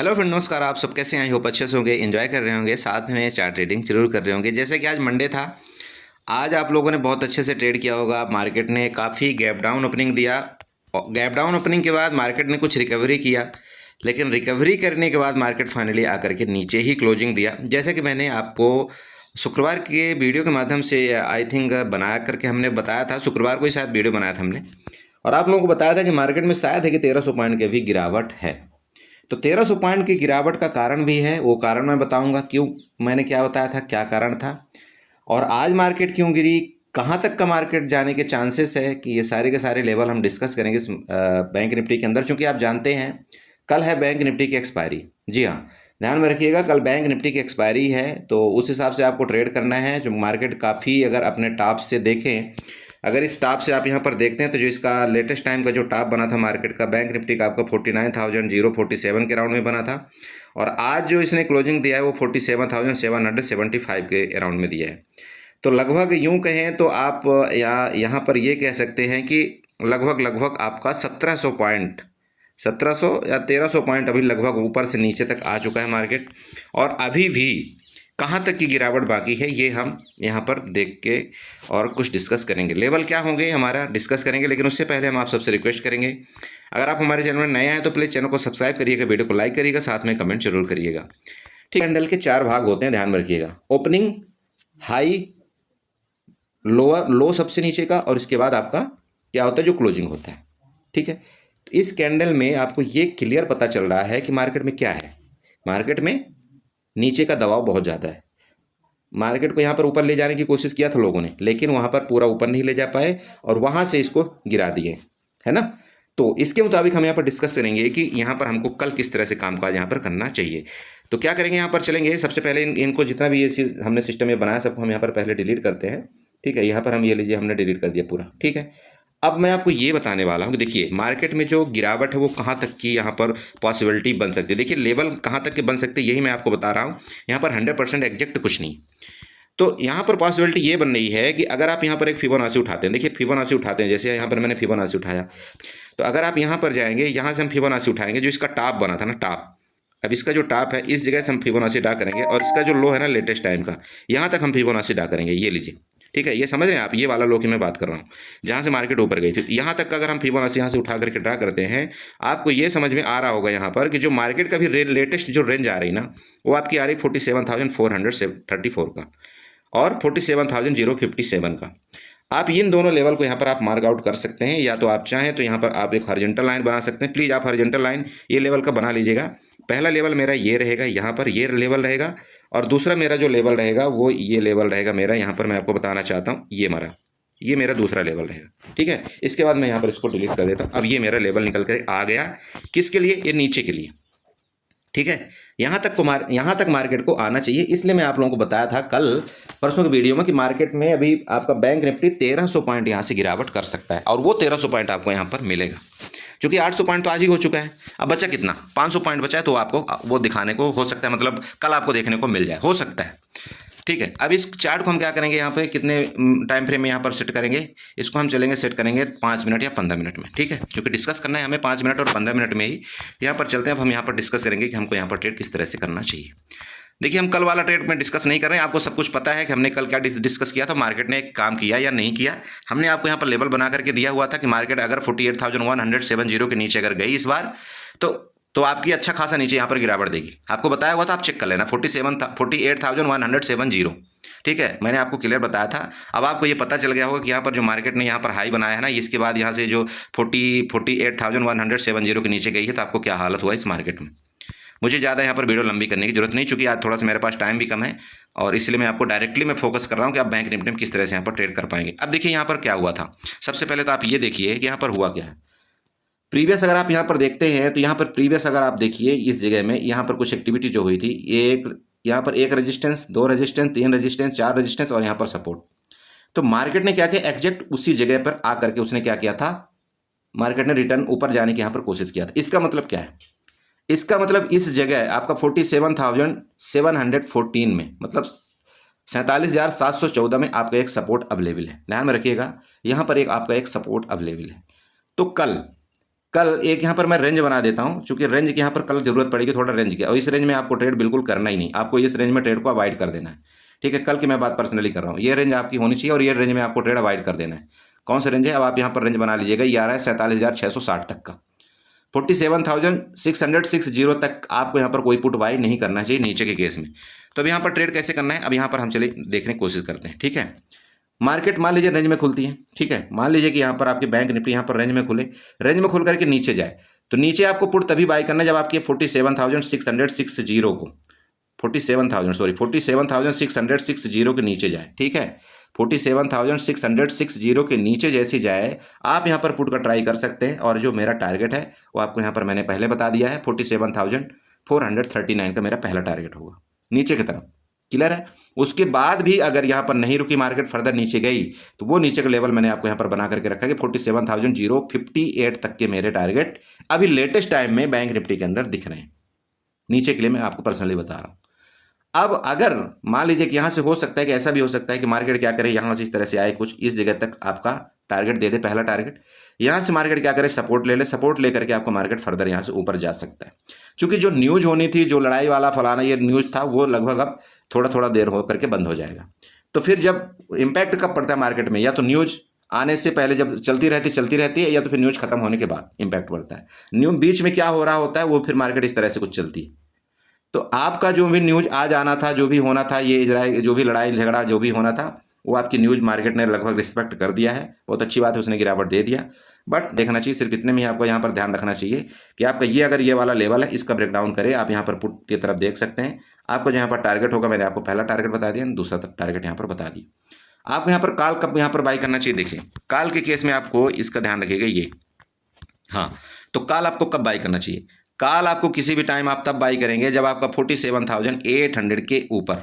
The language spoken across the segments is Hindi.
हेलो फ्रेंड, नमस्कार। आप सब कैसे हैं? आई होप अच्छे से होंगे, एंजॉय कर रहे होंगे, साथ में चार्ट ट्रेडिंग जरूर कर रहे होंगे। जैसे कि आज मंडे था, आज आप लोगों ने बहुत अच्छे से ट्रेड किया होगा। मार्केट ने काफ़ी गैप डाउन ओपनिंग दिया। गैप डाउन ओपनिंग के बाद मार्केट ने कुछ रिकवरी किया, लेकिन रिकवरी करने के बाद मार्केट फाइनली आकर के नीचे ही क्लोजिंग दिया। जैसे कि मैंने आपको शुक्रवार के वीडियो के माध्यम से आई थिंक बना करके हमने बताया था, शुक्रवार को ही शायद वीडियो बनाया था हमने, और आप लोगों को बताया था कि मार्केट में शायद है कि 1300 पॉइंट की भी गिरावट है। तो 1300 पॉइंट की गिरावट का कारण भी है, वो कारण मैं बताऊंगा क्यों मैंने क्या बताया था, क्या कारण था, और आज मार्केट क्यों गिरी, कहाँ तक का मार्केट जाने के चांसेस है, कि ये सारे के सारे लेवल हम डिस्कस करेंगे इस बैंक निफ्टी के अंदर। चूंकि आप जानते हैं कल है बैंक निफ्टी की एक्सपायरी। जी हाँ, ध्यान में रखिएगा, कल बैंक निफ्टी की एक्सपायरी है, तो उस हिसाब से आपको ट्रेड करना है। जो मार्केट काफ़ी, अगर अपने टॉप से देखें, अगर इस टॉप से आप यहाँ पर देखते हैं तो जो इसका लेटेस्ट टाइम का जो टॉप बना था मार्केट का, बैंक निफ्टी का, आपका 49,047 के अराउंड में बना था, और आज जो इसने क्लोजिंग दिया है वो 47,775 के अराउंड में दिया है। तो लगभग यूं कहें तो आप यहाँ पर ये कह सकते हैं कि लगभग आपका 1700 पॉइंट, 1700 या 1300 पॉइंट अभी लगभग ऊपर से नीचे तक आ चुका है मार्केट। और अभी भी कहाँ तक की गिरावट बाकी है ये हम यहाँ पर देख के और कुछ डिस्कस करेंगे। लेवल क्या होंगे हमारा डिस्कस करेंगे, लेकिन उससे पहले हम आप सबसे रिक्वेस्ट करेंगे, अगर आप हमारे चैनल में नए हैं तो प्लीज़ चैनल को सब्सक्राइब करिएगा, वीडियो को लाइक करिएगा, साथ में कमेंट जरूर करिएगा। ठीक, कैंडल के 4 भाग होते हैं, ध्यान में रखिएगा। ओपनिंग, हाई, लोअर, लो सबसे नीचे का, और इसके बाद आपका क्या होता है, जो क्लोजिंग होता है। ठीक है, तो इस कैंडल में आपको ये क्लियर पता चल रहा है कि मार्केट में क्या है। मार्केट में नीचे का दबाव बहुत ज़्यादा है। मार्केट को यहाँ पर ऊपर ले जाने की कोशिश किया था लोगों ने, लेकिन वहाँ पर पूरा ऊपर नहीं ले जा पाए और वहाँ से इसको गिरा दिए, है ना। तो इसके मुताबिक हम यहाँ पर डिस्कस करेंगे कि यहाँ पर हमको कल किस तरह से कामकाज यहाँ पर करना चाहिए। तो क्या करेंगे, यहाँ पर चलेंगे। सबसे पहले इनको जितना भी ये हमने सिस्टम ये बनाया सबको हम यहाँ पर पहले डिलीट करते हैं। ठीक है, यहाँ पर हम ये लीजिए, हमने डिलीट कर दिया पूरा। ठीक है, अब मैं आपको ये बताने वाला हूँ कि देखिए मार्केट में जो गिरावट है वो कहाँ तक की यहाँ पर पॉसिबिलिटी बन सकती है। देखिए लेवल कहाँ तक के बन सकते हैं यही मैं आपको बता रहा हूँ, यहाँ पर 100% एग्जैक्ट कुछ नहीं। तो यहाँ पर पॉसिबिलिटी ये बन रही है कि अगर आप यहाँ पर एक फिबोनाची उठाते हैं, देखिए फिबोनाची उठाते हैं, जैसे यहाँ पर मैंने फिबोनाची उठाया, तो अगर आप यहाँ पर जाएंगे, यहाँ से हम फिबोनाची उठाएंगे, जो इसका टॉप बना था ना, टॉप, अब इसका जो टॉप है इस जगह से हम फिबोनाची ड्रा करेंगे, और इसका जो लो है ना लेटेस्ट टाइम का, यहाँ तक हम फिबोनाची ड्रा करेंगे। ये लीजिए, ठीक है, ये समझ रहे हैं आप, ये वाला लो की मैं बात कर रहा हूँ, जहाँ से मार्केट ऊपर गई थी, यहाँ तक का अगर हम फिबोनाची यहाँ से उठा करके ड्रा करते हैं, आपको ये समझ में आ रहा होगा यहाँ पर कि जो मार्केट का भी लेटेस्ट जो रेंज आ रही ना, वो आपकी आ रही 47,434 का और 47,057 का। आप इन दोनों लेवल को यहाँ पर आप मार्क आउट कर सकते हैं, या तो आप चाहें तो यहाँ पर आप एक हॉरिजॉन्टल लाइन बना सकते हैं। प्लीज़ आप हॉरिजॉन्टल लाइन ये लेवल का बना लीजिएगा। पहला लेवल मेरा ये रहेगा, यहाँ पर ये लेवल रहेगा, और दूसरा मेरा जो लेवल रहेगा वो ये लेवल रहेगा मेरा। यहाँ पर मैं आपको बताना चाहता हूँ, ये मेरा दूसरा लेवल रहेगा। ठीक है, इसके बाद मैं यहाँ पर इसको डिलीट कर देता हूँ। अब ये मेरा लेवल निकल कर आ गया, किसके लिए, ये नीचे के लिए। ठीक है, यहाँ तक मार्केट को आना चाहिए। इसलिए मैं आप लोगों को बताया था कल परसों की वीडियो में कि मार्केट में अभी आपका बैंक निफ्टी 1300 पॉइंट यहाँ से गिरावट कर सकता है, और वो 1300 पॉइंट आपको यहाँ पर मिलेगा। क्योंकि 800 पॉइंट तो आज ही हो चुका है, अब बचा कितना, 500 पॉइंट बचा है, तो आपको वो दिखाने को हो सकता है, मतलब कल आपको देखने को मिल जाए, हो सकता है। ठीक है, अब इस चार्ट को हम क्या करेंगे, यहाँ पे कितने टाइम फ्रेम में यहाँ पर सेट करेंगे, इसको हम चलेंगे सेट करेंगे 5 मिनट या 15 मिनट में। ठीक है, क्योंकि डिस्कस करना है हमें 5 मिनट और 15 मिनट में ही। यहाँ पर चलते हैं, अब हम यहाँ पर डिस्कस करेंगे कि हमको यहाँ पर ट्रेड किस तरह से करना चाहिए। देखिए, हम कल वाला ट्रेड में डिस्कस नहीं कर रहे हैं, आपको सब कुछ पता है कि हमने कल क्या डिस्कस किया था, मार्केट ने काम किया या नहीं किया। हमने आपको यहाँ पर लेवल बना करके दिया हुआ था कि मार्केट अगर 48,170 के नीचे अगर गई इस बार, तो आपकी अच्छा खासा नीचे यहाँ पर गिरावट देगी। आपको बताया हुआ था, आप चेक कर लेना, 48,170। ठीक है, मैंने आपको क्लियर बताया था। अब आपको ये पता चल गया होगा कि यहाँ पर जो मार्केट ने यहाँ पर हाई बनाया है ना, इसके बाद यहाँ से जो 48,170 के नीचे गई है, तो आपको क्या हालत हुआ इस मार्केट में। मुझे ज़्यादा यहाँ पर वीडियो लंबी करने की जरूरत नहीं, चूँकि आज थोड़ा सा मेरे पास टाइम भी कम है, और इसलिए मैं आपको डायरेक्टली मैं फोकस कर रहा हूँ कि आप बैंक निफ्टी में किस तरह से यहाँ पर ट्रेड कर पाएंगे। अब देखिए यहाँ पर क्या हुआ था। सबसे पहले तो आप ये देखिए कि यहाँ पर हुआ क्या है। प्रीवियस अगर आप यहाँ पर देखते हैं तो यहाँ पर प्रीवियस अगर आप देखिए इस जगह में यहाँ पर कुछ एक्टिविटी जो हुई थी, यहाँ पर एक रेजिस्टेंस, 2 रेजिस्टेंस, 3 रेजिस्टेंस, 4 रेजिस्टेंस, और यहाँ पर सपोर्ट। तो मार्केट ने क्या किया, एग्जैक्ट उसी जगह पर आकर के उसने क्या किया था, मार्केट ने रिटर्न ऊपर जाने की यहाँ पर कोशिश किया था। इसका मतलब क्या है, इसका मतलब इस जगह आपका 47,714 में, मतलब 47,714 में आपका एक सपोर्ट अवेलेबल है। ध्यान में रखिएगा, यहाँ पर एक आपका एक सपोर्ट अवेलेबल है। तो कल कल एक यहाँ पर मैं रेंज बना देता हूँ, चूंकि रेंज की यहाँ पर कल जरूरत पड़ेगी थोड़ा रेंज की, और इस रेंज में आपको ट्रेड बिल्कुल करना ही नहीं, आपको इस रेंज में ट्रेड को अवॉइड कर देना है। ठीक है, कल की मैं बात पर्सनली कर रहा हूँ, ये रेंज आपकी होनी चाहिए और ये रेंज में आपको ट्रेड अवॉइड कर देना है। कौन सा रेंज है, अब आप यहाँ पर रेंज बना लीजिएगा, ये आ रहा है 47,660 तक का, 47,660 तक आपको यहाँ पर कोई पुट बाई नहीं करना चाहिए नीचे के केस में। तो अब यहाँ पर ट्रेड कैसे करना है, अब यहाँ पर हम चले देखने की कोशिश करते हैं। ठीक है, मार्केट मान लीजिए रेंज में खुलती है। ठीक है, मान लीजिए कि यहाँ पर आपके बैंक निफ्टी यहाँ पर रेंज में खुले, रेंज में खुल करके नीचे जाए, तो नीचे आपको पुट तभी बाई करना है जब आपके 47,660 को 47,660 के नीचे जाए। ठीक है, 47,660 के नीचे जैसी जाए आप यहाँ पर पुट का ट्राई कर सकते हैं, और जो मेरा टारगेट है वो आपको यहाँ पर मैंने पहले बता दिया है, 47,439 का मेरा पहला टारगेट होगा नीचे की तरफ। क्लियर है, उसके बाद भी अगर यहाँ पर नहीं रुकी मार्केट, फर्दर नीचे गई, तो वो नीचे का लेवल मैंने आपको यहाँ पर बना करके रखा है कि 47,058 तक के मेरे टारगेट अभी लेटेस्ट टाइम में बैंक निफ्टी के अंदर दिख रहे हैं नीचे के लिए, मैं आपको पर्सनली बता रहा हूँ। अब अगर मान लीजिए कि यहाँ से हो सकता है कि ऐसा भी हो सकता है कि मार्केट क्या करे, यहाँ से इस तरह से आए, कुछ इस जगह तक आपका टारगेट दे दे, पहला टारगेट, यहाँ से मार्केट क्या करे, सपोर्ट ले ले, सपोर्ट लेकर के आपको मार्केट फर्दर यहाँ से ऊपर जा सकता है। क्योंकि जो न्यूज होनी थी, जो लड़ाई वाला फलाना ये न्यूज था, वो लगभग अब थोड़ा थोड़ा देर हो करके बंद हो जाएगा। तो फिर जब इम्पैक्ट कब पड़ता है मार्केट में, या तो न्यूज आने से पहले जब चलती रहती है, या तो फिर न्यूज खत्म होने के बाद इम्पैक्ट पड़ता है। न्यूज बीच में क्या हो रहा होता है, वो फिर मार्केट इस तरह से कुछ चलती है। तो आपका जो भी न्यूज आज आना था, जो भी होना था, ये इजराइल जो भी लड़ाई झगड़ा जो भी होना था, वो आपकी न्यूज मार्केट ने लगभग रिस्पेक्ट कर दिया है। बहुत अच्छी बात है, उसने गिरावट दे दिया। बट देखना चाहिए, सिर्फ इतने में ही आपको यहाँ पर ध्यान रखना चाहिए कि आपका ये अगर ये वाला लेवल है, इसका ब्रेकडाउन करे, आप यहाँ पर पुट की तरफ देख सकते हैं। आपको यहाँ पर टारगेट होगा, मैंने आपको पहला टारगेट बता दिया, दूसरा टारगेट यहाँ पर बता दिया। आपको यहाँ पर काल कब यहाँ पर बाई करना चाहिए, देखिए काल के केस में आपको इसका ध्यान रखिएगा ये। हाँ, तो काल आपको कब बाई करना चाहिए, काल आपको किसी भी टाइम आप तब बाई करेंगे जब आपका 47,800 के ऊपर,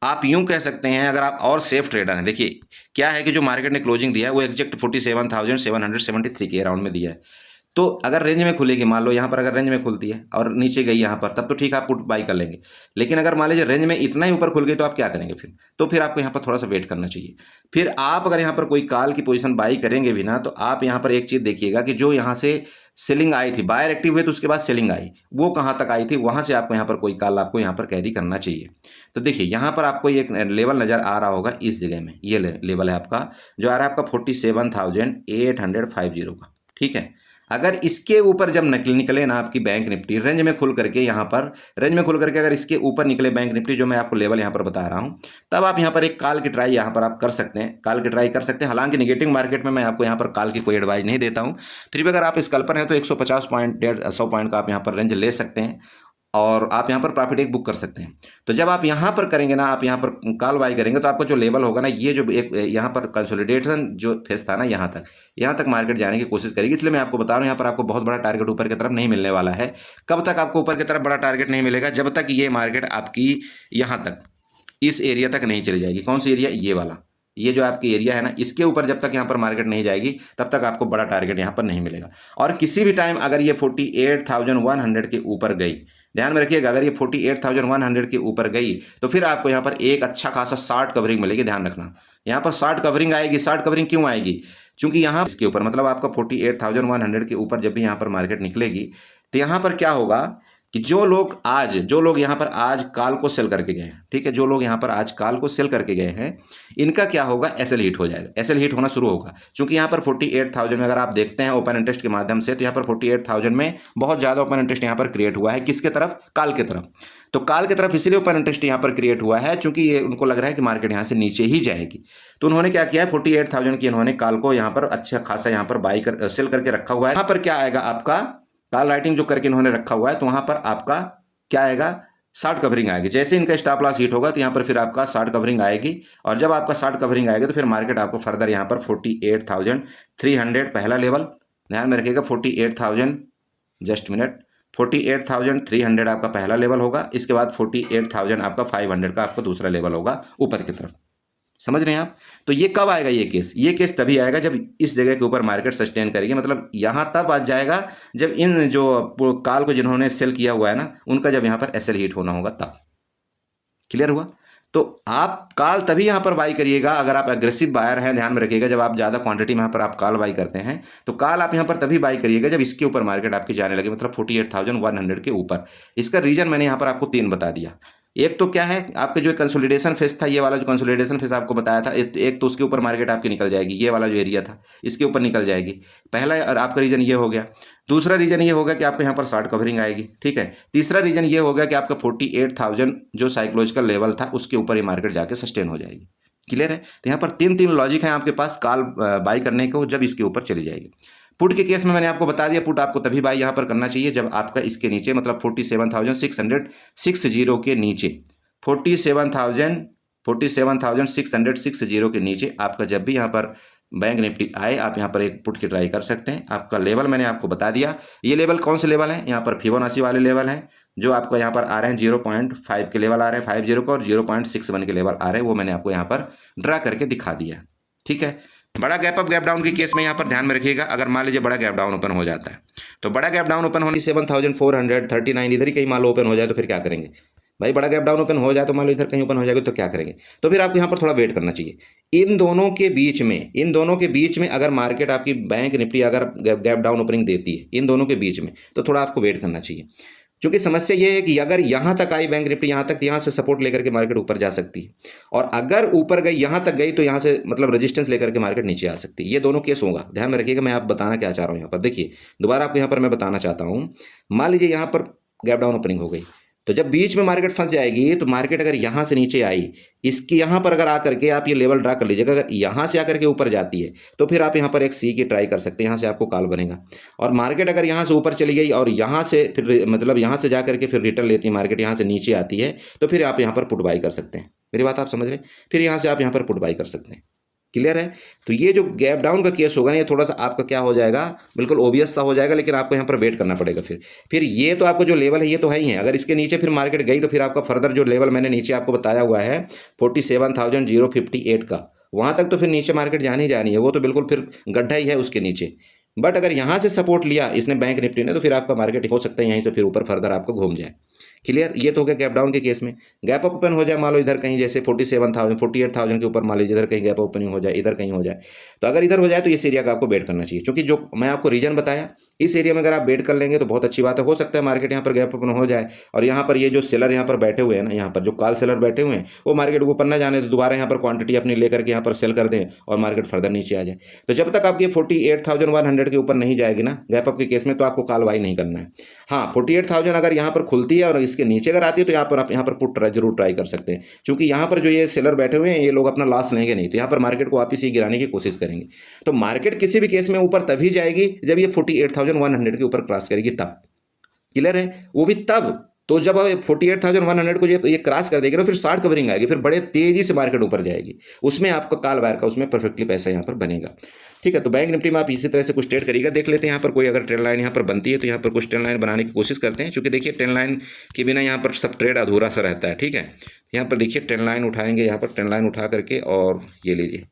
आप यूं कह सकते हैं अगर आप और सेफ ट्रेडर हैं। देखिए क्या है कि जो मार्केट ने क्लोजिंग दिया है वो एग्जैक्ट 47,773 के अराउंड में दिया है। तो अगर रेंज में खुलेगी, मान लो यहाँ पर अगर रेंज में खुलती है और नीचे गई यहाँ पर, तब तो ठीक आप पुट बाई कर लेंगे। लेकिन अगर मान लीजिए रेंज में इतना ही ऊपर खुल गई तो आप क्या करेंगे फिर, तो फिर आपको यहाँ पर थोड़ा सा वेट करना चाहिए। फिर आप अगर यहाँ पर कोई काल की पोजीशन बाई करेंगे भी ना, तो आप यहाँ पर एक चीज़ देखिएगा कि जो यहाँ से सेलिंग आई थी, बायर एक्टिव हुए तो उसके बाद सेलिंग आई, वो कहाँ तक आई थी, वहाँ से आपको यहाँ पर कोई काल आपको यहाँ पर कैरी करना चाहिए। तो देखिए यहाँ पर आपको एक लेवल नज़र आ रहा होगा इस जगह में, ये लेवल है आपका जो आ रहा है आपका 47,850 का। ठीक है, अगर इसके ऊपर जब निकले ना आपकी बैंक निफ्टी रेंज में खुल करके, यहाँ पर रेंज में खुल करके अगर इसके ऊपर निकले बैंक निफ्टी, जो मैं आपको लेवल यहाँ पर बता रहा हूँ, तब आप यहाँ पर एक काल की ट्राई यहाँ पर आप कर सकते हैं, काल की ट्राई कर सकते हैं। हालांकि नेगेटिव मार्केट में मैं आपको यहाँ पर काल की कोई एडवाइस नहीं देता हूँ, फिर भी अगर आप स्कल्पर हैं तो 150 पॉइंट 150 पॉइंट का आप यहाँ पर रेंज ले सकते हैं और आप यहाँ पर प्रॉफिट एक बुक कर सकते हैं। तो जब आप यहाँ पर करेंगे ना, आप यहाँ पर कॉल बाई करेंगे, तो आपका जो लेवल होगा ना, ये जो एक यहाँ पर कंसोलिडेशन जो फेस था ना, यहाँ तक मार्केट जाने की कोशिश करेगी। इसलिए मैं आपको बता रहा हूँ यहाँ पर आपको बहुत बड़ा टारगेट ऊपर की तरफ नहीं मिलने वाला है। कब तक आपको ऊपर की तरफ बड़ा टारगेट नहीं मिलेगा, जब तक ये मार्केट आपकी यहाँ तक इस एरिया तक नहीं चली जाएगी। कौन सी एरिया, ये वाला, ये जो आपकी एरिया है ना, इसके ऊपर जब तक यहाँ पर मार्केट नहीं जाएगी तब तक आपको बड़ा टारगेट यहाँ पर नहीं मिलेगा। और किसी भी टाइम अगर ये 48,100 के ऊपर गई, ध्यान में रखिएगा, अगर ये 48,100 के ऊपर गई तो फिर आपको यहाँ पर एक अच्छा खासा शॉर्ट कवरिंग मिलेगी। ध्यान रखना, यहाँ पर शॉर्ट कवरिंग आएगी। शॉर्ट कवरिंग क्यों आएगी, क्योंकि यहाँ इसके ऊपर मतलब आपका 48,100 के ऊपर जब भी यहाँ पर मार्केट निकलेगी, तो यहाँ पर क्या होगा कि जो लोग यहाँ पर आज काल को सेल करके गए हैं, ठीक है, जो लोग यहाँ पर आज काल को सेल करके गए हैं, इनका क्या होगा, एसएल हिट हो जाएगा, एसएल हिट होना शुरू होगा। क्योंकि यहाँ पर 48,000 में अगर आप देखते हैं ओपन इंटरेस्ट के माध्यम से, तो यहाँ पर 48,000 में बहुत ज़्यादा ओपन इंटरेस्ट यहाँ पर क्रिएट हुआ है। किसके तरफ, काल की तरफ। तो काल की तरफ इसलिए ओपन इंटरेस्ट यहाँ पर क्रिएट हुआ है क्योंकि ये उनको लग रहा है कि मार्केट यहाँ से नीचे ही जाएगी। तो उन्होंने क्या किया है, 48,000 की इन्होंने काल को यहाँ पर अच्छा खासा यहाँ पर बाई कर सेल करके रखा हुआ है। यहाँ पर क्या आएगा, आपका कॉल राइटिंग जो करके इन्होंने रखा हुआ है, तो वहां पर आपका क्या आएगा, शॉर्ट कवरिंग आएगी। जैसे इनका स्टॉप लॉस हिट होगा तो यहाँ पर फिर आपका शॉर्ट कवरिंग आएगी, और जब आपका शॉर्ट कवरिंग आएगी तो फिर मार्केट आपको फर्दर यहाँ पर 48,300 पहला लेवल, ध्यान में रखिएगा 48,000, जस्ट मिनट, 48,300 आपका पहला लेवल होगा। इसके बाद 48,000 आपका 500 का आपका दूसरा लेवल होगा ऊपर की तरफ। समझ रहे हैं आप। तो ये कब आएगा, ये केस तभी आएगा जब इस जगह के ऊपर मार्केट सस्टेन करेगी, मतलब यहाँ तब आ जाएगा जब इन जो काल को जिन्होंने सेल किया हुआ है ना, उनका जब यहाँ पर एसएल हिट होना होगा तब। क्लियर हुआ। तो आप कॉल तभी यहाँ पर बाई करिएगा अगर आप एग्रेसिव बायर हैं। ध्यान में रखिएगा, जब आप ज़्यादा क्वांटिटी में यहाँ पर आप कॉल बाई करते हैं तो कॉल आप यहाँ पर तभी बाई करिएगा जब इसके ऊपर मार्केट आपकी जाने लगे, मतलब 48,100 के ऊपर। इसका रीजन मैंने यहाँ पर आपको 3 बता दिया। एक तो क्या है, आपके जो कंसोलिडेशन फेज था, ये वाला जो कंसोलिडेशन फेज आपको बताया था, एक तो उसके ऊपर मार्केट आपकी निकल जाएगी, ये वाला जो एरिया था इसके ऊपर निकल जाएगी। पहला आपका रीजन ये हो गया। दूसरा रीजन ये होगा कि आपको यहाँ पर शॉर्ट कवरिंग आएगी, ठीक है। तीसरा रीजन ये होगा कि आपका 48,000 जो साइकोलॉजिकल लेवल था उसके ऊपर ही मार्केट जाके सस्टेन हो जाएगी। क्लियर है। तो यहाँ पर तीन लॉजिक हैं आपके पास कॉल बाई करने को जब इसके ऊपर चली जाएगी। पुट के केस में मैंने आपको बता दिया, पुट आपको तभी बाई यहाँ पर करना चाहिए जब आपका इसके नीचे, मतलब 47,660 के नीचे, 47,660 के नीचे आपका जब भी यहाँ पर बैंक निफ्टी आए, आप यहाँ पर एक पुट की ट्राई कर सकते हैं। आपका लेवल मैंने आपको बता दिया। ये लेवल कौन से लेवल है, यहाँ पर फिबोनाची वाले लेवल हैं जो आपको यहाँ पर आ रहे हैं 0.5 के लेवल आ रहे हैं, 50 को, और 0.61 के लेवल आ रहे हैं, वो मैंने आपको यहाँ पर ड्रा करके दिखा दिया। ठीक है। बड़ा गैप अप गैप डाउन के केस में यहाँ पर ध्यान में रखिएगा, अगर मान लीजिए बड़ा गैप डाउन ओपन हो जाता है तो बड़ा गैप डाउन ओपन होने 7,439 इधर ही कहीं मान लो ओपन हो जाए तो फिर क्या करेंगे भाई। बड़ा गैप डाउन ओपन हो जाए तो मान लो इधर कहीं ओपन हो जाएगा तो क्या करेंगे, तो फिर आपको यहाँ पर थोड़ा वेट करना चाहिए। इन दोनों के बीच में अगर मार्केट आपकी बैंक निफ्टी अगर गैप डाउन ओपनिंग देती है इन दोनों के बीच में, तो थोड़ा आपको वेट करना चाहिए। क्योंकि समस्या ये है कि अगर यहाँ तक आई बैंक निफ्टी, यहाँ तक, यहाँ से सपोर्ट लेकर के मार्केट ऊपर जा सकती है, और अगर ऊपर गई यहाँ तक गई तो यहाँ से मतलब रेजिस्टेंस लेकर के मार्केट नीचे आ सकती है। ये दोनों केस होगा, ध्यान में रखिएगा। मैं आप बताना क्या चाह रहा हूँ यहाँ पर, देखिए दोबारा आपको यहाँ पर मैं बताना चाहता हूँ। मान लीजिए यहाँ पर गैप डाउन ओपनिंग हो गई, तो जब बीच में मार्केट फंस जाएगी तो मार्केट अगर यहाँ से नीचे आई, इसकी यहाँ पर अगर आकर के आप ये लेवल ड्रा कर लीजिएगा, अगर यहाँ से आकर के ऊपर जाती है तो फिर आप यहाँ पर एक सी की ट्राई कर सकते हैं, यहाँ से आपको कॉल बनेगा। और मार्केट अगर यहाँ से ऊपर चली गई और यहाँ से फिर मतलब यहाँ से जा करके फिर रिटर्न लेती है मार्केट, यहाँ से नीचे आती है, तो फिर आप यहाँ पर पुट बाई कर सकते हैं। मेरी बात आप समझ रहे हैं। फिर यहाँ से आप यहाँ पर पुट बाई कर सकते हैं। क्लियर है। तो ये जो गैप डाउन का केस होगा ना, ये थोड़ा सा आपका क्या हो जाएगा, बिल्कुल ओबियस सा हो जाएगा, लेकिन आपको यहाँ पर वेट करना पड़ेगा। फिर ये तो आपको जो लेवल है ये तो है ही है। अगर इसके नीचे फिर मार्केट गई तो फिर आपका फर्दर जो लेवल मैंने नीचे आपको बताया हुआ है 47,058 का, वहाँ तक तो फिर नीचे मार्केट जानी है, वो तो बिल्कुल फिर गड्ढा ही है उसके नीचे। बट अगर यहाँ से सपोर्ट लिया इसने बैंक निफ्टी ने, तो फिर आपका मार्केट हो सकता है यहीं से फिर ऊपर फर्दर आपको घूम जाए। क्लियर। ये तो हो गया गैप डाउन के केस में। गैप अप ओपन हो जाए मान लो इधर कहीं, जैसे 48,000 के ऊपर मान लीजिए इधर कहीं गैप ओपनिंग हो जाए, इधर कहीं हो जाए, तो अगर इधर हो जाए तो इस एरिया का आपको वेट करना चाहिए। क्योंकि जो मैं आपको रीजन बताया इस एरिया में अगर आप वेट कर लेंगे तो बहुत अच्छी बात है। हो सकता है मार्केट यहाँ पर गैप ओपन हो जाए और यहाँ पर ये जो सेलर यहाँ पर बैठे हुए हैं ना, यहाँ पर जो कॉल सेलर बैठे हुए हैं वो मार्केट को ऊपर न जाने तो दोबारा यहाँ पर क्वांटिटी अपनी लेकर के यहाँ पर सेल कर दें और मार्केट फर्दर नीचे आ जाए। तो जब तक आपकी 48,100 के ऊपर नहीं जाएगी ना गैप अप के केस में, तो आपको कॉल बाई नहीं करना है। हाँ, 48,000 अगर यहाँ पर खुलती है और इसके नीचे अगर आती है तो यहाँ पर आप यहाँ पर पुट जरूर ट्राई कर सकते हैं। क्योंकि यहाँ पर जो ये सेलर बैठे हुए हैं ये लोग अपना लॉस लेंगे नहीं, तो यहाँ पर मार्केट को वापस ही गिराने की कोशिश करेंगे। तो मार्केट किसी भी केस में ऊपर तभी जाएगी जब ये 48,100 के ऊपर क्रॉस करेगी तब। क्लियर है। वो भी तब तो जब 48,100 को ये क्रॉस कर देगी ना, फिर शॉर्ट कवरिंग आएगी, फिर बड़े तेजी से मार्केट ऊपर जाएगी, उसमें आपका कॉल बायर का उसमें परफेक्टली पैसा यहाँ पर बनेगा। ठीक है। तो बैंक निफ्टी में आप इसी तरह से कुछ ट्रेड करिएगा। देख लेते हैं यहाँ पर कोई अगर ट्रेंड लाइन यहाँ पर बनती है तो यहाँ पर कुछ ट्रेंड लाइन बनाने की कोशिश करते हैं। क्योंकि देखिए ट्रेंड लाइन के बिना यहाँ पर सब ट्रेड अधूरा सा रहता है। ठीक है। यहाँ पर देखिए ट्रेंड लाइन उठाएंगे, यहाँ पर ट्रेंड लाइन उठा करके, और ये लीजिए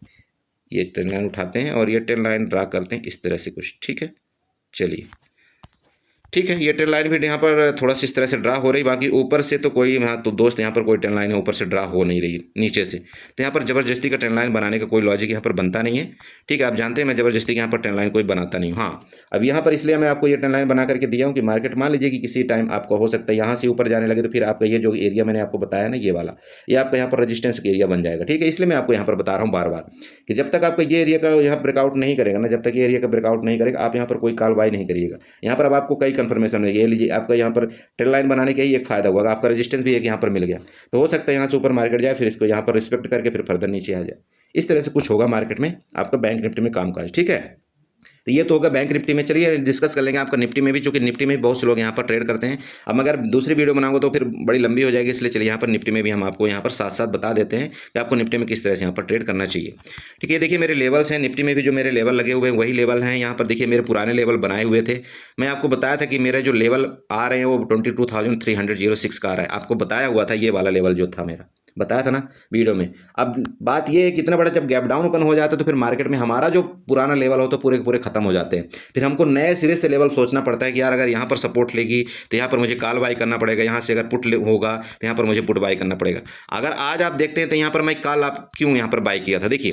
ये ट्रेंड लाइन उठाते हैं और ये ट्रेंड लाइन ड्रा करते हैं इस तरह से कुछ। ठीक है। चलिए ठीक है। ये ट्रेंड लाइन भी यहाँ पर थोड़ा सा इस तरह से ड्रा हो रही, बाकी ऊपर से तो कोई यहाँ तो दोस्त यहाँ पर कोई ट्रेंड लाइन है ऊपर से ड्रा हो नहीं रही नीचे से। तो यहाँ पर ज़बरदस्ती का ट्रेंड लाइन बनाने का कोई लॉजिक यहाँ पर बनता नहीं है। ठीक है। आप जानते हैं मैं ज़बरदस्ती के यहाँ पर ट्रेंड लाइन कोई बनाता नहीं हूँ। हाँ, अब यहाँ पर इसलिए मैं आपको ये ट्रेंड लाइन बना करके दिया हूँ कि मार्केट मान लीजिए कि किसी टाइम आपको हो सकता है यहाँ से ऊपर जाने लगे, तो फिर आपका ये जो एरिया मैंने आपको बताया ना, ये वाला, ये आपका यहाँ पर रजिस्टेंस एरिया बन जाएगा। ठीक है। इसलिए मैं आपको यहाँ पर बता रहा हूँ बार बार कि जब तक आपका ये एरिया का यहाँ ब्रेकआउट नहीं करेगा ना, जब तक ये एरिया का ब्रेकआउट नहीं करेगा आप यहाँ पर कोई कॉल बाय नहीं करिएगा। यहाँ पर अब आपको कई कन्फर्मेशन मिलेगी। आपका यहाँ पर ट्रेंड लाइन बनाने का ही एक फायदा हुआ, आपका रेजिस्टेंस भी एक यहाँ पर मिल गया, तो हो सकता है यहाँ से ऊपर मार्केट जाए, फिर इसको यहाँ पर रिस्पेक्ट करके फिर फर्दर नीचे आ जाए। इस तरह से कुछ होगा मार्केट में आपका बैंक निफ्टी में कामकाज। ठीक है। तो ये तो होगा बैंक निफ्टी में। चलिए डिस्कस कर लेंगे आपका निफ्टी में भी, क्योंकि निफ्टी में बहुत से लोग यहाँ पर ट्रेड करते हैं। अब अगर दूसरी वीडियो बनाऊंगा तो फिर बड़ी लंबी हो जाएगी, इसलिए चलिए यहाँ पर निफ्टी में भी हम आपको यहाँ पर साथ साथ बता देते हैं कि आपको निफ्टी में किस तरह से यहाँ पर ट्रेड करना चाहिए। ठीक है। देखिए मेरे लेवल्स हैं निफ्टी में भी, जो मेरे लेवल लगे हुए हैं वही लेवल हैं। यहाँ पर देखिए मेरे पुराने लेवल बनाए हुए थे, मैं आपको बताया था कि मेरे जो लेवल आ रहे हैं वो 22,306 का आ रहा है। आपको बताया हुआ था ये वाला लेवल जो था मेरा, बताया था ना वीडियो में। अब बात ये है कि इतना बड़ा जब गैप डाउन ओपन हो जाता है तो फिर मार्केट में हमारा जो पुराना लेवल हो तो पूरे के पूरे खत्म हो जाते हैं। फिर हमको नए सिरे से लेवल सोचना पड़ता है कि यार अगर यहाँ पर सपोर्ट लेगी तो यहाँ पर मुझे कॉल बाई करना पड़ेगा, यहाँ से अगर पुट होगा तो यहाँ पर मुझे पुट बाई करना पड़ेगा। अगर आज आप देखते हैं तो यहाँ पर मैं कॉल आप क्यों यहाँ पर बाई किया था, देखिए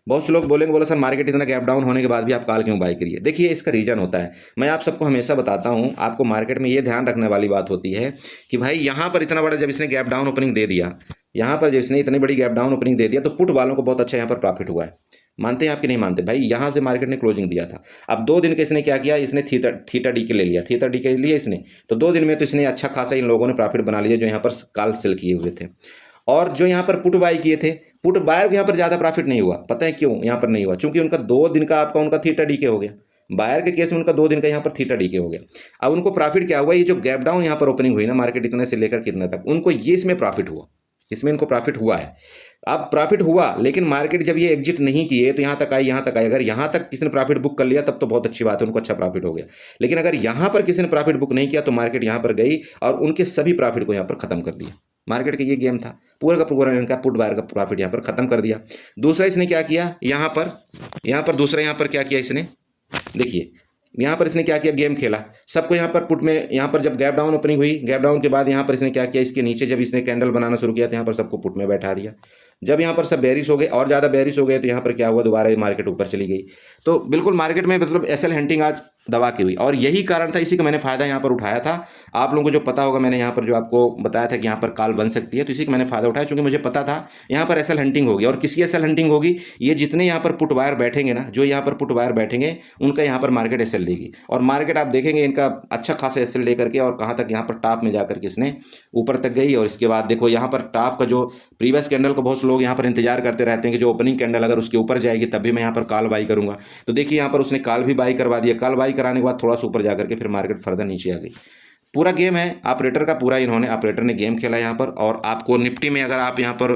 बहुत से लोग बोलेंगे बोला सर मार्केट इतना गैप डाउन होने के बाद भी आप कॉल क्यों बाई करिए। देखिए इसका रीजन होता है, मैं आप सबको हमेशा बताता हूँ, आपको मार्केट में ये ध्यान रखने वाली बात होती है कि भाई यहाँ पर इतना बड़ा जब इसने गैप डाउन ओपनिंग दे दिया, यहाँ पर जब इसने इतनी बड़ी गैप डाउन ओपनिंग दे दिया तो पुट वालों को बहुत अच्छा यहाँ पर प्रॉफिट हुआ है। मानते हैं आपके नहीं मानते भाई, यहाँ से मार्केट ने क्लोजिंग दिया था। अब 2 दिन के इसने क्या किया, इसने थीटा डी के ले लिया, थीटा डी के लिए इसने तो 2 दिन में तो इसने अच्छा खासा इन लोगों ने प्रॉफिट बना लिया जो यहाँ पर कॉल सेल किए हुए थे। और जो यहाँ पर पुट बाई किए थे, पुट बायर को यहाँ पर ज़्यादा प्रॉफिट नहीं हुआ। पता है क्यों यहाँ पर नहीं हुआ? क्योंकि उनका 2 दिन का आपका उनका थीटा डी के हो गया। बायर के केस में उनका 2 दिन का यहाँ पर थीटा डी के हो गया। अब उनको प्रॉफिट क्या हुआ, ये जो गैप डाउन यहाँ पर ओपनिंग हुई ना मार्केट इतने से लेकर कितने तक, उनको ये इसमें प्रॉफिट हुआ, इसमें इनको प्रॉफिट हुआ है। अब प्रॉफिट हुआ लेकिन मार्केट जब ये एग्जिट नहीं किए तो यहाँ तक आई, यहाँ तक आई। अगर यहाँ तक किसी ने प्रॉफिट बुक कर लिया तब तो बहुत अच्छी बात है, उनको अच्छा प्रॉफिट हो गया। लेकिन अगर यहाँ पर किसी ने प्रॉफिट बुक नहीं किया तो मार्केट यहाँ पर गई और उनके सभी प्रॉफिट को यहाँ पर खत्म कर दिया। मार्केट का ये गेम था, पूरा का पूरा इनका पुट बायर का प्रॉफिट यहाँ पर खत्म कर दिया। दूसरा इसने क्या किया, यहाँ पर दूसरा यहाँ पर क्या किया इसने, देखिए यहाँ पर इसने क्या किया, गेम खेला सबको यहाँ पर पुट में। यहाँ पर जब गैप डाउन ओपनिंग हुई, गैप डाउन के बाद यहाँ पर इसने क्या किया, इसके नीचे जब इसने कैंडल बनाना शुरू किया तो यहाँ पर सबको पुट में बैठा दिया। जब यहाँ पर सब बेरिश हो गए और ज़्यादा बेरिश हो गए तो यहाँ पर क्या हुआ, दोबारा ये मार्केट ऊपर चली गई। तो बिल्कुल मार्केट में मतलब एसएल हंटिंग आज दबा की हुई और यही कारण था, इसी का मैंने फ़ायदा यहाँ पर उठाया था। आप लोगों को जो पता होगा, मैंने यहाँ पर जो आपको बताया था कि यहाँ पर कॉल बन सकती है, तो इसी का मैंने फ़ायदा उठाया क्योंकि मुझे पता था यहाँ पर एसएल हंटिंग होगी। और किसकी एसएल हंटिंग होगी, ये जितने यहाँ पर पुट वायर बैठेंगे ना, जो यहाँ पर पुट वायर बैठेंगे उनका यहाँ पर मार्केट एसएल लेगी। और मार्केट आप देखेंगे इनका अच्छा खासा एसएल लेकर के और कहाँ तक, यहाँ पर टॉप में जाकर के इसने ऊपर तक गई। और इसके बाद देखो यहाँ पर टॉप का जो प्रीवियस कैंडल को बहुत लोग यहाँ पर इंतजार करते रहते हैं कि जो ओपनिंग कैंडल अगर उसके ऊपर जाएगी तभी मैं यहाँ पर कॉल बाई करूंगा। तो देखिए यहाँ पर उसने कॉल भी बाई करवा दिया। कॉल बाई कराने के बाद थोड़ा सा ऊपर जाकर के फिर मार्केट फर्दर नीचे आ गई। पूरा गेम है ऑपरेटर का, पूरा इन्होंने ऑपरेटर ने गेम खेला यहाँ पर। और आपको निफ्टी में अगर आप यहाँ पर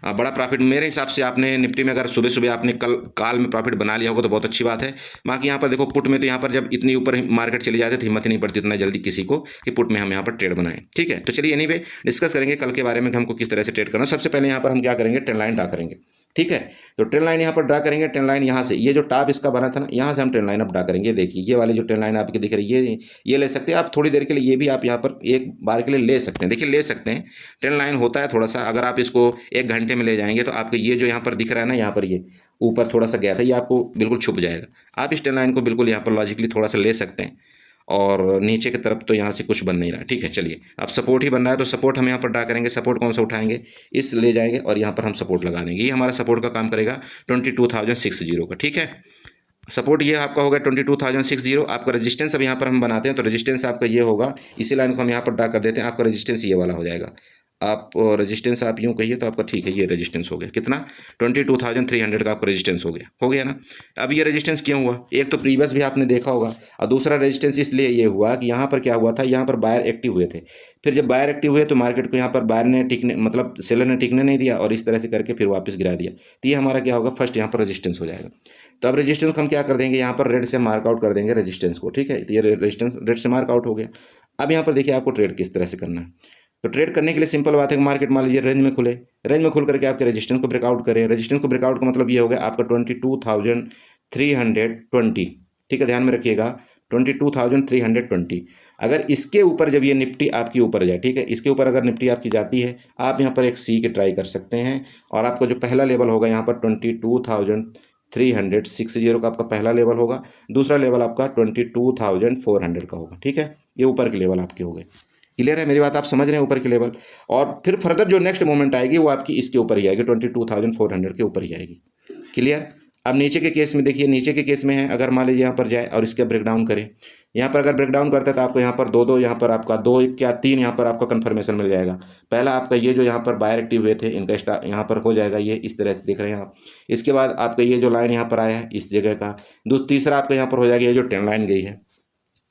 बड़ा प्रॉफिट, मेरे हिसाब से आपने निफ्टी में अगर सुबह सुबह आपने कल कॉल में प्रॉफिट बना लिया होगा तो बहुत अच्छी बात है। बाकी यहाँ पर देखो पुट में तो यहाँ पर जब इतनी ऊपर मार्केट चली जाती है तो हिम्मत ही नहीं पड़ती इतना जल्दी किसी को कि पुट में हम यहाँ पर ट्रेड बनाएं। ठीक है, तो चलिए एनीवे डिस्कस करेंगे कल के बारे में कि हमको किस तरह से ट्रेड करना। सबसे पहले यहाँ पर हम क्या करेंगे, ट्रेंड लाइन ड्रा करेंगे। ठीक है, तो ट्रेंड लाइन यहाँ पर ड्रा करेंगे। ट्रेंड लाइन यहाँ से, ये जो टॉप इसका बना था ना, यहाँ से हम ट्रेंड लाइन अब ड्रा करेंगे। देखिए ये वाली जो ट्रेंड लाइन आपकी दिख रही है, ये ले सकते हैं आप थोड़ी देर के लिए, ये भी आप यहाँ पर एक बार के लिए ले सकते हैं। देखिए ले सकते हैं, ट्रेंड लाइन होता है थोड़ा सा, अगर आप इसको 1 घंटे में ले जाएंगे तो आपके ये जो यहाँ पर दिख रहा है ना, यहाँ पर ये ऊपर थोड़ा सा गैप है, ये आपको बिल्कुल छुप जाएगा। आप इस ट्रेंड लाइन को बिल्कुल यहाँ पर लॉजिकली थोड़ा सा ले सकते हैं। और नीचे की तरफ तो यहाँ से कुछ बन नहीं रहा। ठीक है, चलिए अब सपोर्ट ही बन रहा है तो सपोर्ट हम यहाँ पर ड्रा करेंगे। सपोर्ट कौन सा उठाएंगे, इस ले जाएंगे और यहाँ पर हम सपोर्ट लगा देंगे। ये हमारा सपोर्ट का काम करेगा 22,060 का। ठीक है, सपोर्ट ये आपका होगा 22,060। आपका रेजिस्टेंस अब यहाँ पर हम बनाते हैं तो रेजिस्टेंस आपका ये होगा, इसी लाइन को हम यहाँ पर ड्रा कर देते हैं। आपका रेजिस्टेंस ये वाला हो जाएगा। आप रेजिस्टेंस आप यूँ कहिए तो आपका ठीक है, ये रेजिस्टेंस हो गया कितना, 22,300 का आपका रेजिस्टेंस हो गया ना। अब ये रेजिस्टेंस क्यों हुआ, एक तो प्रीवियस भी आपने देखा होगा और दूसरा रेजिस्टेंस इसलिए ये हुआ कि यहाँ पर क्या हुआ था, यहाँ पर बायर एक्टिव हुए थे। फिर जब बायर एक्टिव हुए तो मार्केट को यहाँ पर बायर ने टिकने, मतलब सेलर ने टिकने नहीं दिया और इस तरह से करके फिर वापस गिरा दिया। तो ये हमारा क्या होगा, फर्स्ट यहाँ पर रेजिस्टेंस हो जाएगा। तो अब रेजिस्टेंस को हम क्या कर देंगे, यहाँ पर रेड से मार्कआउट कर देंगे रेजिस्टेंस को। ठीक है, तो ये रेजिस्टेंस रेड से मार्कआउट हो गया। अब यहाँ पर देखिए आपको ट्रेड किस तरह से करना है। तो ट्रेड करने के लिए सिंपल बात है कि मार्केट मान लीजिए रेंज में खुले, रेंज में खुल करके आपके रेजिस्टेंस को ब्रेकआउट करें। रेजिस्टेंस को ब्रेकआउट का मतलब ये हो गया आपका 22,320। ठीक है, ध्यान में रखिएगा 22,320। अगर इसके ऊपर जब ये निफ्टी आपकी ऊपर जाए, ठीक है, इसके ऊपर अगर निफ्टी आपकी जाती है, आप यहाँ पर एक सी के ट्राई कर सकते हैं। और आपका जो पहला लेवल होगा यहाँ पर 22,360 का आपका पहला लेवल होगा। दूसरा लेवल आपका 22,400 का होगा। ठीक है, ये ऊपर के लेवल आपके हो गए। क्लियर है मेरी बात, आप समझ रहे हैं ऊपर के लेवल। और फिर फर्दर जो नेक्स्ट मूवमेंट आएगी वो आपकी इसके ऊपर ही आएगी, 22,400 के ऊपर ही आएगी। क्लियर। अब नीचे के केस में देखिए, नीचे के केस में है अगर मान लीजिए यहाँ पर जाए और इसका ब्रेकडाउन करें, यहाँ पर अगर ब्रेकडाउन करता है तो आपको यहाँ पर दो यहाँ पर आपका 2 क्या 3 यहाँ पर आपका कंफर्मेशन मिल जाएगा। पहला आपका ये जो यहाँ पर बायर एक्टिव हुए थे इनका यहाँ पर हो जाएगा, ये इस तरह से देख रहे हैं आप। इसके बाद आपका ये जो लाइन यहाँ पर आया है इस जगह का, तीसरा आपका यहाँ पर हो जाएगा ये जो ट्रेंड लाइन गई है,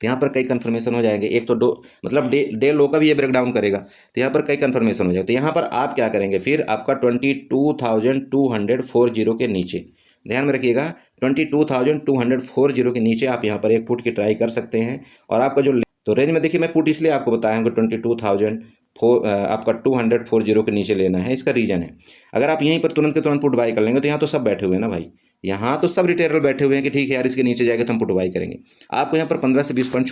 तो यहाँ पर कई कंफर्मेशन हो जाएंगे। एक तो मतलब डे लो का भी ये ब्रेकडाउन करेगा तो यहाँ पर कई कंफर्मेशन हो जाएगा। तो यहाँ पर आप क्या करेंगे, फिर आपका 22,240 के नीचे, ध्यान में रखिएगा 22,240 के नीचे आप यहाँ पर एक पुट की ट्राई कर सकते हैं। और आपका जो तो रेंज में देखिए, मैं पुट इसलिए आपको बताया हूँ 22,400 आपका 240 के नीचे लेना है। इसका रीज़न है, अगर आप यहीं पर तुरंत के तुरंत पुट बाई कर लेंगे तो यहाँ तो सब बैठे हुए हैं ना भाई, यहाँ तो सब रिटेलर बैठे हुए हैं कि ठीक है यार इसके नीचे जाएगा तो हम पुट बाई करेंगे। आपको यहाँ पर 15 से 20 पॉइंट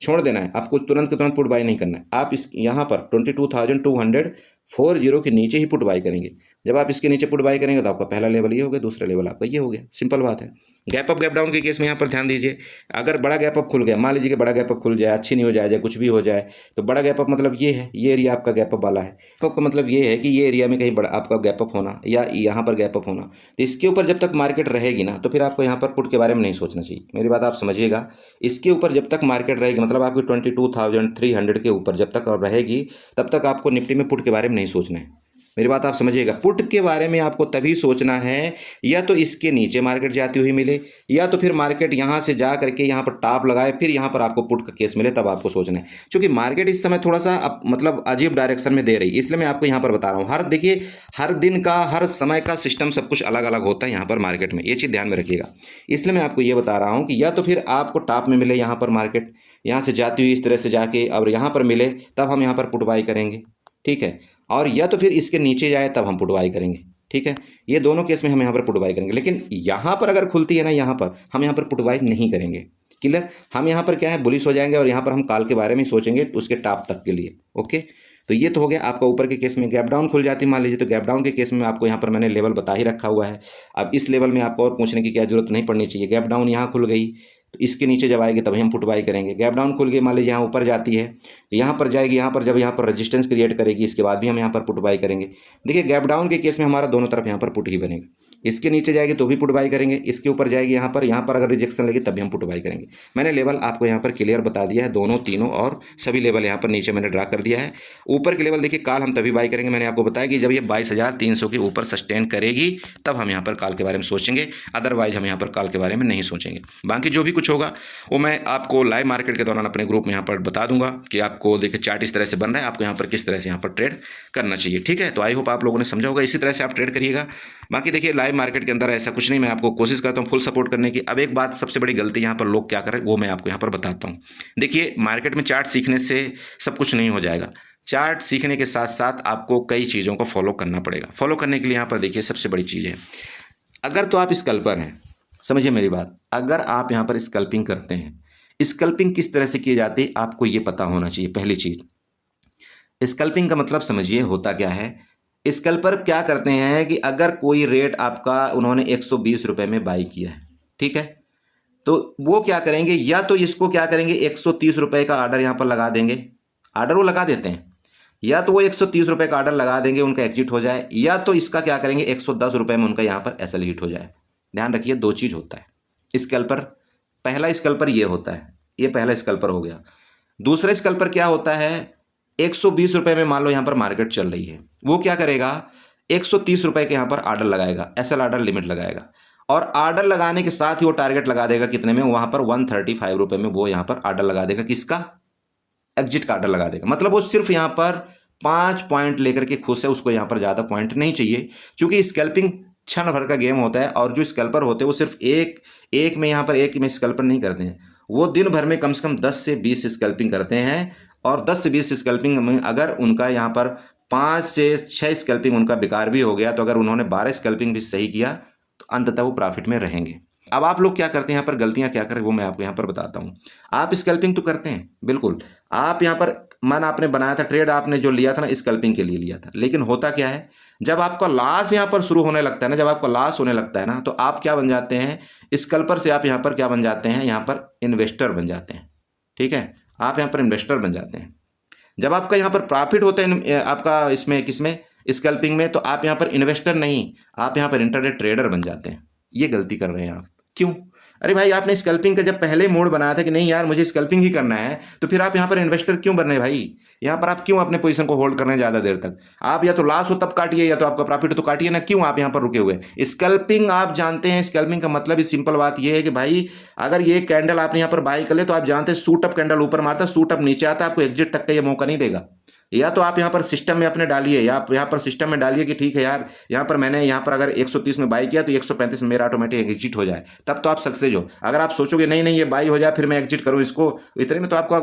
छोड़ देना है, आपको तुरंत के तुरंत पुट बाई नहीं करना है। आप इस यहाँ पर 22,240 के नीचे ही पुट बाई करेंगे। जब आप इसके नीचे पुट बाई करेंगे तो आपका पहला लेवल ये हो गया, दूसरा लेवल आपका ये हो गया, सिंपल बात है। गैप अप गैप डाउन के केस में यहाँ पर ध्यान दीजिए, अगर बड़ा गैप अप खुल गया, मान लीजिए कि बड़ा गैप अप खुल जाए, अच्छी नहीं हो जाए, कुछ भी हो जाए, तो बड़ा गैप अप मतलब ये है, ये एरिया आपका गैप अप वाला है। गैप अप का मतलब ये है कि ये एरिया में कहीं बड़ा आपका गैप अप होना या यहाँ पर गैप अप होना, तो इसके ऊपर जब तक मार्केट रहेगी ना तो फिर आपको यहाँ पर पुट के बारे में नहीं सोचना चाहिए। मेरी बात आप समझिएगा, इसके ऊपर जब तक मार्केट रहेगी, मतलब आपकी 22,300 के ऊपर जब तक रहेगी तब तक आपको निफ्टी में पुट के बारे में नहीं सोचना है। मेरी बात आप समझिएगा, पुट के बारे में आपको तभी सोचना है या तो इसके नीचे मार्केट जाती हुई मिले, या तो फिर मार्केट यहाँ से जा करके यहाँ पर टॉप लगाए, फिर यहाँ पर आपको पुट का केस मिले, तब आपको सोचना है। क्योंकि मार्केट इस समय थोड़ा सा मतलब अजीब डायरेक्शन में दे रही है, इसलिए मैं आपको यहाँ पर बता रहा हूँ। देखिए हर दिन का, हर समय का सिस्टम सब कुछ अलग अलग होता है यहाँ पर मार्केट में, ये चीज़ ध्यान में रखिएगा। इसलिए मैं आपको ये बता रहा हूँ कि या तो फिर आपको टॉप में मिले यहाँ पर मार्केट, यहाँ से जाती हुई इस तरह से जाके और यहाँ पर मिले, तब हम यहाँ पर पुट बाई करेंगे, ठीक है। और या तो फिर इसके नीचे जाए तब हम पुट बाई करेंगे, ठीक है। ये दोनों केस में हम यहाँ पर पुट बाई करेंगे। लेकिन यहाँ पर अगर खुलती है ना, यहाँ पर हम यहाँ पर पुट बाई नहीं करेंगे, क्लियर। हम यहाँ पर क्या है, बुलिश हो जाएंगे और यहाँ पर हम कॉल के बारे में सोचेंगे उसके टॉप तक के लिए, ओके। तो ये तो हो गया आपका ऊपर के केस में। गैप डाउन खुल जाती है मान लीजिए, तो गैप डाउन के केस में आपको यहाँ पर मैंने लेवल बता ही रखा हुआ है। अब इस लेवल में आपको और पूछने की क्या जरूरत नहीं पड़नी चाहिए। गैप डाउन यहाँ खुल गई तो इसके नीचे जब आएगी तभी हम पुट बाई करेंगे। गैप डाउन खुल गई, मान लीजिए यहाँ ऊपर जाती है, यहाँ पर जाएगी, यहाँ पर जब यहाँ पर रेजिस्टेंस क्रिएट करेगी, इसके बाद भी हम यहाँ पर पुट बाई करेंगे। देखिए गैप डाउन के केस में हमारा दोनों तरफ यहाँ पर पुट ही बनेगा। इसके नीचे जाएगी तो भी पुट बाई करेंगे, इसके ऊपर जाएगी यहाँ पर अगर रिजेक्शन लगी तभी हम पुट बाई करेंगे। मैंने लेवल आपको यहाँ पर क्लियर बता दिया है, दोनों तीनों और सभी लेवल यहाँ पर नीचे मैंने ड्रा कर दिया है। ऊपर के लेवल देखिए कॉल हम तभी बाई करेंगे, मैंने आपको बताया कि जब ये 22,300 के ऊपर सस्टेन करेगी तब हम यहाँ पर कॉल के बारे में सोचेंगे, अदरवाइज हम यहाँ पर कॉल के बारे में नहीं सोचेंगे। बाकी जो भी कुछ होगा वो मैं आपको लाइव मार्केट के दौरान अपने ग्रुप में यहाँ पर बता दूंगा कि आपको देखिए चार्ट इस तरह से बन रहा है, आपको यहाँ पर किस तरह से यहाँ पर ट्रेड करना चाहिए, ठीक है। तो आई होप आप लोगों ने समझा होगा, इसी तरह से आप ट्रेड करिएगा। बाकी देखिए लाइव मार्केट के अंदर ऐसा कुछ नहीं, मैं आपको कोशिश करता हूँ फुल सपोर्ट करने की। अब एक बात सबसे बड़ी गलती यहाँ पर लोग क्या करें वो मैं आपको यहाँ पर बताता हूँ। देखिए मार्केट में चार्ट सीखने से सब कुछ नहीं हो जाएगा, चार्ट सीखने के साथ साथ आपको कई चीज़ों को फॉलो करना पड़ेगा। फॉलो करने के लिए यहाँ पर देखिए सबसे बड़ी चीज़ है, अगर तो आप स्कल्पर हैं, समझिए मेरी बात, अगर आप यहाँ पर स्कल्पिंग करते हैं, स्कल्पिंग किस तरह से की जाती है आपको ये पता होना चाहिए। पहली चीज़, स्कल्पिंग का मतलब समझिए होता क्या है। स्कल्पर क्या करते हैं कि अगर कोई रेट आपका उन्होंने 120 रुपये में बाई किया है, ठीक है, तो वो क्या करेंगे, या तो इसको क्या करेंगे 130 रुपये का ऑर्डर यहाँ पर लगा देंगे, ऑर्डर वो लगा देते हैं, या तो वो 130 रुपये का ऑर्डर लगा देंगे, उनका एग्जिट हो जाए, या तो इसका क्या करेंगे 110 रुपये में उनका यहाँ पर एसएल हिट हो जाए। ध्यान रखिए दो चीज़ होता है स्कल्पर। पहला स्कल्पर ये होता है, ये पहला स्कल्पर हो गया। दूसरा स्कल्पर क्या होता है, 120 रुपये में मान लो यहाँ पर मार्केट चल रही है, वो क्या करेगा 130 रुपये के यहाँ पर ऑर्डर लगाएगा, एसएल ऑर्डर लिमिट लगाएगा, और ऑर्डर लगाने के साथ ही वो टारगेट लगा देगा कितने में, वहाँ पर 135 रुपये में वो यहाँ पर ऑर्डर लगा देगा, किसका, एग्जिट का ऑर्डर लगा देगा। मतलब वो सिर्फ यहाँ पर 5 पॉइंट लेकर के खुश है, उसको यहाँ पर ज़्यादा पॉइंट नहीं चाहिए, क्योंकि स्कैल्पिंग क्षण भर का गेम होता है। और जो स्कैल्पर होते हैं वो सिर्फ एक में यहाँ पर एक में स्कैल्पर नहीं करते हैं, वो दिन भर में कम से कम 10 से 20 स्कैल्पिंग करते हैं। और 10 से 20 स्कैल्पिंग में अगर उनका यहाँ पर 5 से 6 स्कैल्पिंग उनका बेकार भी हो गया, तो अगर उन्होंने 12 स्कैल्पिंग भी सही किया तो अंततः वो प्रॉफिट में रहेंगे। अब आप लोग क्या करते हैं यहाँ पर, गलतियाँ क्या करें वो मैं आपको यहाँ पर बताता हूँ। आप स्कैल्पिंग तो करते हैं बिल्कुल, आप यहाँ पर मन आपने बनाया था, ट्रेड आपने जो लिया था ना स्कैल्पिंग के लिए लिया था, लेकिन होता क्या है जब आपका लॉस यहाँ पर शुरू होने लगता है ना, जब आपका लॉस होने लगता है ना, तो आप क्या बन जाते हैं, स्कैल्पर से आप यहाँ पर क्या बन जाते हैं, यहाँ पर इन्वेस्टर बन जाते हैं, ठीक है, आप यहाँ पर इन्वेस्टर बन जाते हैं। जब आपका यहाँ पर प्रॉफिट होता है आपका इसमें किसमें, स्कैल्पिंग में, तो आप यहाँ पर इन्वेस्टर नहीं, आप यहाँ पर इंटरडे ट्रेडर बन जाते हैं। ये गलती कर रहे हैं आप। क्यों? अरे भाई आपने स्कैल्पिंग का जब पहले मोड बनाया था कि नहीं यार मुझे स्कैल्पिंग ही करना है, तो फिर आप यहाँ पर इन्वेस्टर क्यों बन रहे हैं भाई? यहाँ पर आप क्यों अपने पोजीशन को होल्ड कर रहे हैं ज़्यादा देर तक? आप या तो लॉस हो तब काटिए, या तो आपका प्रॉफिट हो तो काटिए ना, क्यों आप यहाँ पर रुके हुए हैं? स्कैल्पिंग आप जानते हैं, स्कैल्पिंग का मतलब ही सिंपल बात यह है कि भाई अगर ये कैंडल आपने यहाँ पर बाई कर ले तो आप जानते हैं सूट अप कैंडल ऊपर मारता है, सूट अप नीचे आता है, आपको एग्जिट तक का ये मौका नहीं देगा। या तो आप यहाँ पर सिस्टम में अपने डालिए, या आप यहाँ पर सिस्टम में डालिए कि ठीक है यार यहाँ पर मैंने यहाँ पर अगर 130 में बाई किया तो 135 में मेरा ऑटोमेटिक एग्जिट हो जाए, तब तो आप सक्सेस हो। अगर आप सोचोगे नहीं नहीं ये बाई हो जाए फिर मैं एग्जिट करूँ इसको, इतने में तो आपको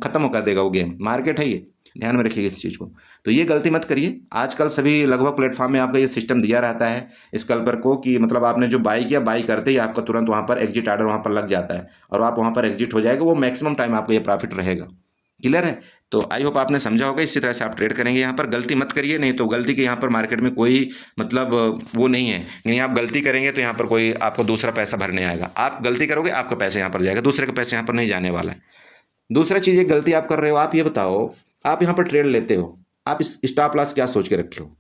खत्म कर देगा वो गेम। मार्केट है ये, ध्यान में रखिएगा इस चीज़ को। तो ये गलती मत करिए। आजकल सभी लगभग प्लेटफॉर्म में आपका ये सिस्टम दिया रहता है स्कल्पर को कि मतलब आपने जो बाई किया, बाई करते ही आपका तुरंत वहाँ पर एग्जिट आर्डर वहाँ पर लग जाता है और आप वहाँ पर एग्जिट हो जाएगा। वो मैक्सिमम टाइम आपको ये प्रॉफिट रहेगा। क्लियर है? तो आई होप आपने समझा होगा। इसी तरह से आप ट्रेड करेंगे। यहाँ पर गलती मत करिए, नहीं तो गलती के यहाँ पर मार्केट में कोई मतलब वो नहीं है। यानी आप गलती करेंगे तो यहाँ पर कोई आपको दूसरा पैसा भरने आएगा। आप गलती करोगे, आपका पैसा यहाँ पर जाएगा, दूसरे का पैसा यहाँ पर नहीं जाने वाला है। दूसरा चीज़, एक गलती आप कर रहे हो। आप ये बताओ, आप यहाँ पर ट्रेड लेते हो, आप इस स्टॉप लॉस क्या सोच के रखे हो?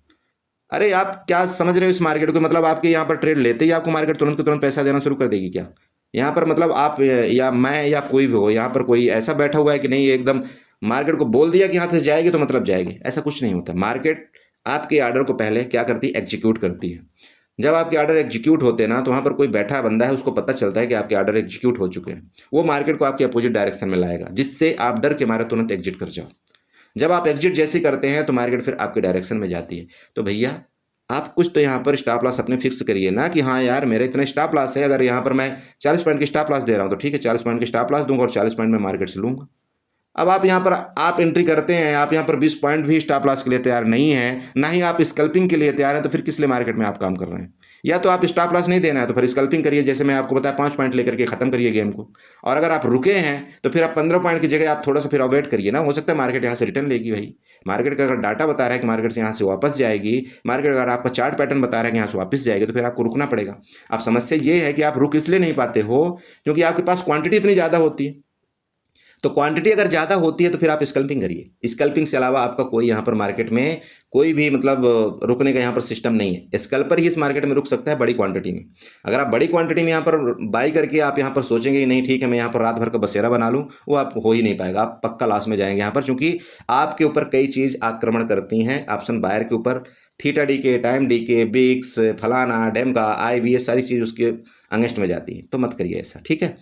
अरे आप क्या समझ रहे हो इस मार्केट को? मतलब आपके यहाँ पर ट्रेड लेते ही आपको मार्केट तुरंत के तुरंत पैसा देना शुरू कर देगी क्या? यहाँ पर मतलब आप या मैं या कोई भी हो, यहाँ पर कोई ऐसा बैठा हुआ है कि नहीं एकदम मार्केट को बोल दिया कि हाथ से जाएगी तो मतलब जाएगी, ऐसा कुछ नहीं होता। मार्केट आपके ऑर्डर को पहले क्या करती है? एग्जीक्यूट करती है। जब आपके ऑर्डर एग्जीक्यूट होते हैं ना, तो वहाँ पर कोई बैठा बंदा है, उसको पता चलता है कि आपके ऑर्डर एग्जीक्यूट हो चुके हैं। वो मार्केट को आपके अपोजिट डायरेक्शन में लाएगा, जिससे आप डर के मारे तुरंत एग्जिट कर जाओ। जब आप एग्जिट जैसे करते हैं तो मार्केट फिर आपके डायरेक्शन में जाती है। तो भैया आप कुछ तो यहाँ पर स्टॉप लॉस अपने फिक्स करिए ना कि हाँ यार मेरे इतने स्टॉप लॉस है। अगर यहाँ पर मैं 40 पॉइंट की स्टॉप लॉस दे रहा हूँ तो ठीक है, 40 पॉइंट की स्टॉप लॉस दूंगा और 40 पॉइंट में मार्केट से लूंगा। अब आप यहाँ पर आप एंट्री करते हैं, आप यहाँ पर 20 पॉइंट भी स्टॉप लॉस के लिए तैयार नहीं है, ना ही आप स्कल्पिंग के लिए तैयार हैं, तो फिर किस लिए मार्केट में आप काम कर रहे हैं? या तो आप स्टॉप लॉस नहीं देना है तो फिर स्कल्पिंग करिए, जैसे मैं आपको बताया 5 पॉइंट लेकर के खत्म करिए गेम को। और अगर आप रुके हैं तो फिर आप 15 पॉइंट की जगह आप थोड़ा सा फिर अवॉइड करिए ना। हो सकता है मार्केट यहाँ से रिटर्न लेगी भाई। मार्केट का अगर डाटा बता रहा है कि मार्केट से यहाँ से वापस जाएगी, मार्केट अगर आपका चार्ट पैटर्न बता रहा है कि यहाँ से वापस जाएगी, तो फिर आपको रुकना पड़ेगा। अब समस्या ये है कि आप रुक इसलिए नहीं पाते हो क्योंकि आपके पास क्वांटिटी इतनी ज़्यादा होती है। तो क्वांटिटी अगर ज़्यादा होती है तो फिर आप स्कल्पिंग करिए। स्कल्पिंग से अलावा आपका कोई यहाँ पर मार्केट में कोई भी मतलब रुकने का यहाँ पर सिस्टम नहीं है। स्कल्पर ही इस मार्केट में रुक सकता है बड़ी क्वांटिटी में। अगर आप बड़ी क्वांटिटी में यहाँ पर बाई करके आप यहाँ पर सोचेंगे कि नहीं ठीक है मैं यहाँ पर रात भर का बसेरा बना लूँ, वो आप हो ही नहीं पाएगा। आप पक्का लॉस में जाएंगे यहाँ पर, क्योंकि आपके ऊपर कई चीज़ आक्रमण करती हैं। ऑप्शन बायर के ऊपर थीटा डी के, टाइम डी के, बिक्स, फलाना, डेम का, आई वी, ये सारी चीज़ उसके अगेंस्ट में जाती है। तो मत करिए ऐसा, ठीक है?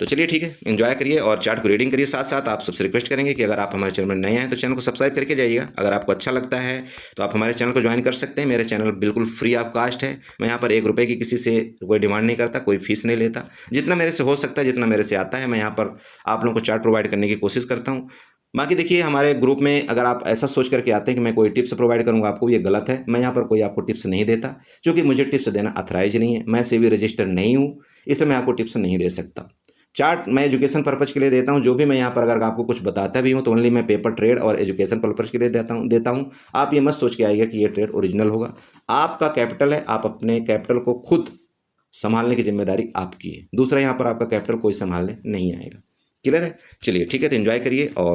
तो चलिए ठीक है, एंजॉय करिए और चार्ट को रीडिंग करिए। साथ साथ आप सबसे रिक्वेस्ट करेंगे कि अगर आप हमारे चैनल में नए हैं तो चैनल को सब्सक्राइब करके जाइएगा। अगर आपको अच्छा लगता है तो आप हमारे चैनल को ज्वाइन कर सकते हैं। मेरे चैनल बिल्कुल फ्री ऑफ कास्ट है। मैं यहाँ पर 1 रुपये की किसी से कोई डिमांड नहीं करता, कोई फीस नहीं लेता। जितना मेरे से हो सकता है, जितना मेरे से आता है, मैं यहाँ पर आप लोगों को चार्ट प्रोवाइड करने की कोशिश करता हूँ। बाकी देखिए, हमारे ग्रुप में अगर आप ऐसा सोच करके आते हैं कि मैं कोई टिप्स प्रोवाइड करूंगा आपको, ये गलत है। मैं यहाँ पर कोई आपको टिप्स नहीं देता, क्योंकि मुझे टिप्स देना अथराइज नहीं है। मैं सेबी रजिस्टर नहीं हूँ, इसलिए मैं आपको टिप्स नहीं दे सकता। चार्ट मैं एजुकेशन पर्पज़ के लिए देता हूँ। जो भी मैं यहाँ पर अगर आपको कुछ बताता भी हूँ तो ओनली मैं पेपर ट्रेड और एजुकेशन पर्पज़ के लिए देता हूँ। आप ये मत सोच के आइएगा कि ये ट्रेड ओरिजिनल होगा। आपका कैपिटल है, आप अपने कैपिटल को खुद संभालने की जिम्मेदारी आपकी है। दूसरा, यहाँ पर आपका कैपिटल कोई संभालने नहीं आएगा। क्लियर है? चलिए ठीक है, तो एंजॉय करिए और